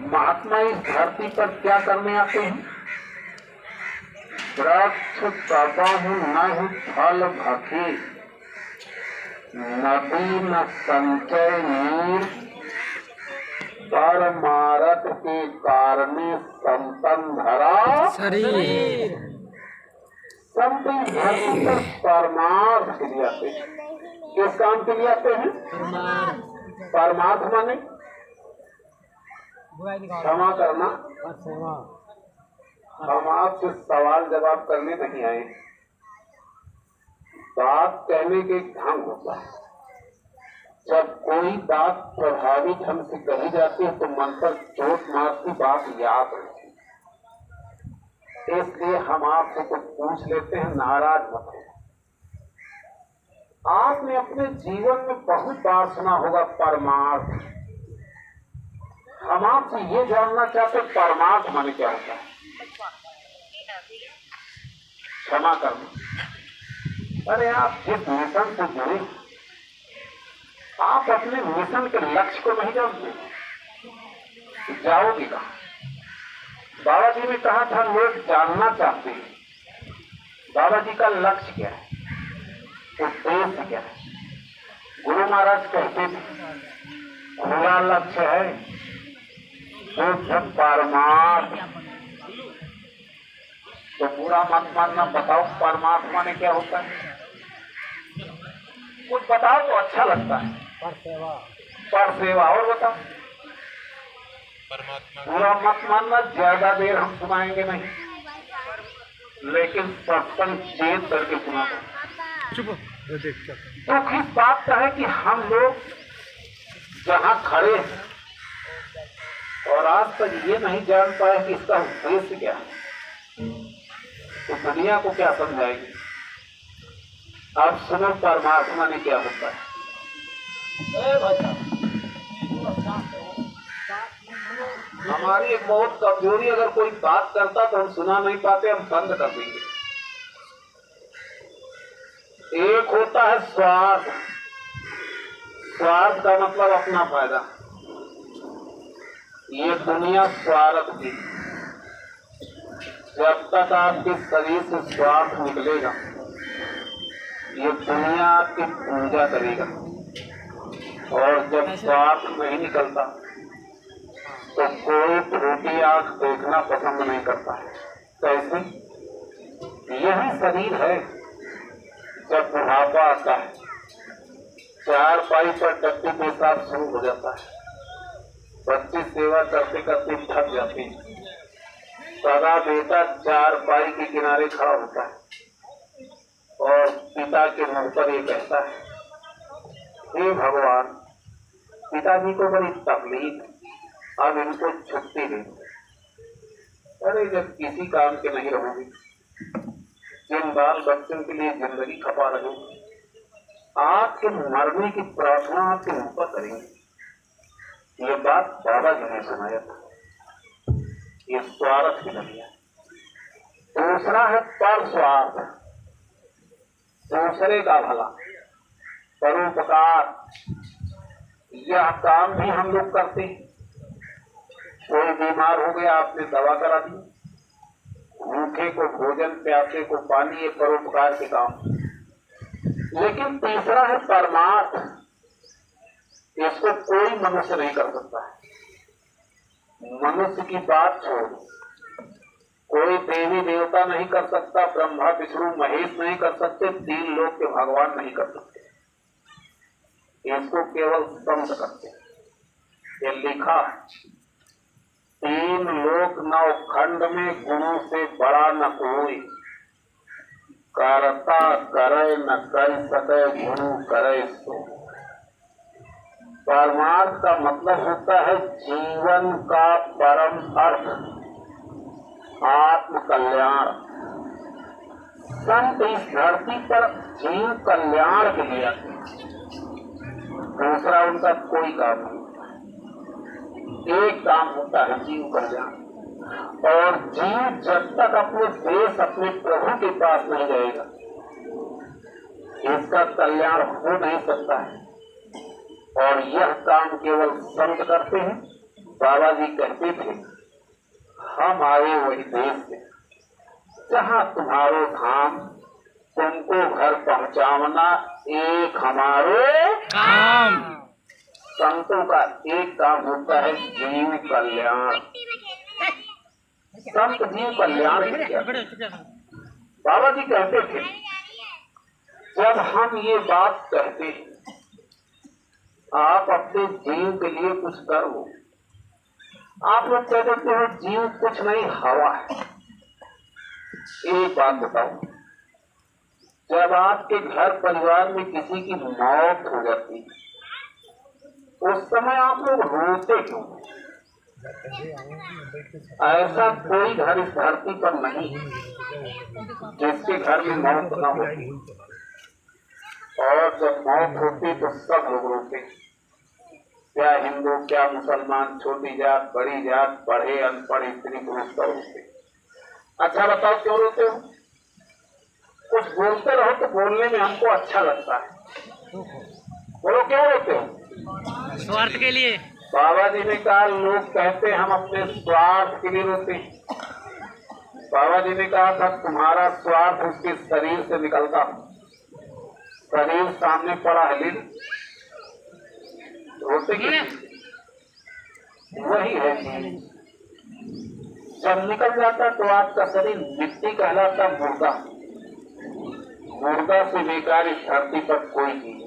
महात्मा इस धरती पर क्या करने आते हैं? वृक्ष कबहु न फल भखे, नदी न संचय नीर, परमारथ के कारणे संतन धरा शरीर। संत इस धरती पर परमार्थ के लिए आते हैं। किस काम के लिए आते हैं? परमार्थ माने क्षमा करना। हम आपसे सवाल जवाब करने नहीं आए। बात कहने के ढंग होता है। जब कोई बात प्रभावी ढंग से कही जाती है तो मन पर चोट मारती बात याद रहती है। इसलिए हम आपसे कुछ पूछ लेते हैं, नाराज मत हो। आपने अपने जीवन में बहुत बार सुना होगा परमार्थ। हम आपसे ये जानना चाहते परमार्थ माने क्या होता है? क्षमा करना। अरे आप जिस मिशन से जुड़े, आप अपने मिशन के लक्ष्य को नहीं जानते, जाओगे कहां? बाबा जी ने कहा था लोग जानना चाहते हैं बाबा जी का लक्ष्य क्या है, उद्देश्य क्या है। गुरु महाराज कहते थे खुला लक्ष्य है शुद्ध परमार्थ। तो पूरा मत मानना, बताओ परमार्थ माने क्या होता है? कुछ बताओ तो अच्छा लगता है। पर सेवा और बताओ। पूरा मत मानना, ज्यादा देर हम सुनाएंगे नहीं, लेकिन सत्संग चेत करके सुना दो। दुख इस बात का है कि हम लोग जहां खड़े हैं और आज तक ये नहीं जान पाए कि इसका उद्देश्य क्या है, तो दुनिया को क्या समझाएगी। आप सुनो परमात्मा ने क्या होता है। हमारी एक बहुत कमजोरी, अगर कोई बात करता तो हम सुना नहीं पाते, हम बंद कर देंगे। एक होता है स्वार्थ। स्वार्थ का मतलब अपना फायदा। ये दुनिया स्वार्थ की। जब तक आपके शरीर से स्वार्थ निकलेगा, ये दुनिया आपकी पूजा करेगा। और जब स्वार्थ नहीं निकलता तो कोई छोटी आंख देखना पसंद नहीं करता है। कैसे? यही शरीर है। जब बुढ़ापा आता है, चार पाई पर डब्बे के साथ शुरू हो जाता है। बच्चे सेवा करते करते थक जाते हैं। सदा बेटा चार पाई के किनारे खड़ा होता है और पिता के मुंह पर ये कहता है, हे भगवान, पिताजी को बड़ी तकलीफ, अब इनको छुट्टी दे। अरे जब किसी काम के नहीं रहोगे, जिन बाल बच्चों के लिए जिंदगी खपा रहे, आपके मरने की प्रार्थना आपके मुंह पर करेंगे। ये बात बाबा जी ने सुनाया था। ये स्वार्थ की दुनिया। दूसरा है पर स्वार्थ, दूसरे का भला, परोपकार। यह काम भी हम लोग करते हैं। कोई बीमार हो गया, आपने दवा करा दी, भूखे को भोजन, प्यासे को पानी, ये परोपकार के काम। लेकिन तीसरा है परमार्थ। इसको कोई मनुष्य नहीं कर सकता है। मनुष्य की बात छोड़, कोई देवी देवता नहीं कर सकता, ब्रह्मा विष्णु महेश नहीं कर सकते, तीन लोक के भगवान नहीं कर सकते। इसको केवल संत करते। ये लिखा है, तीन लोक नौ खंड में गुणों से बड़ा न कोई, करता करे न कर सके गुरु करे सो। परमार्थ का मतलब होता है जीवन का परम अर्थ, आत्म कल्याण। संत इस धरती पर जीव कल्याण के लिए आते हैं। दूसरा उनका कोई काम नहीं। एक काम होता है जीव कल्याण। और जीव जब तक अपने देश, अपने प्रभु के पास नहीं जाएगा, इसका कल्याण हो नहीं सकता है। और यह काम केवल संत करते हैं। बाबा जी कहते थे हम आए वही देश से जहाँ तुम्हारो धाम, तुमको घर पहुँचावना एक हमारो काम। संतों का एक काम होता है जीव कल्याण। संत जीव कल्याण किया। बाबा जी कहते थे जब हम ये बात कहते हैं आप अपने जीव के लिए कुछ करो, आप लोग कह देते हो जीव कुछ नहीं हवा है। एक बात बताओ, जब आपके घर परिवार में किसी की मौत हो जाती उस समय आप लोग रोते क्यों? ऐसा कोई घर इस धरती पर नहीं जिसके घर में मौत न हो, और जब मौत होती तो सब लोग रोते, क्या हिंदू क्या मुसलमान, छोटी जात बड़ी जात, पढ़े अनपढ़ स्त्री पुरुष सब रोते। अच्छा बताओ क्यों रोते हो? कुछ बोलते रहो तो बोलने में हमको अच्छा लगता है, बोलो क्यों रोते हो? स्वार्थ के लिए। बाबा जी ने कहा लोग कहते हम अपने स्वार्थ के लिए रोते हैं। बाबा जी ने कहा था तुम्हारा स्वार्थ उसके शरीर से निकलता, शरीर सामने पड़ा है, रोते के वही है जी। जब निकल जाता तो आपका शरीर मिट्टी कहलाता, मुर्दा। मुर्दा से बेकार इस धरती पर कोई नहीं है।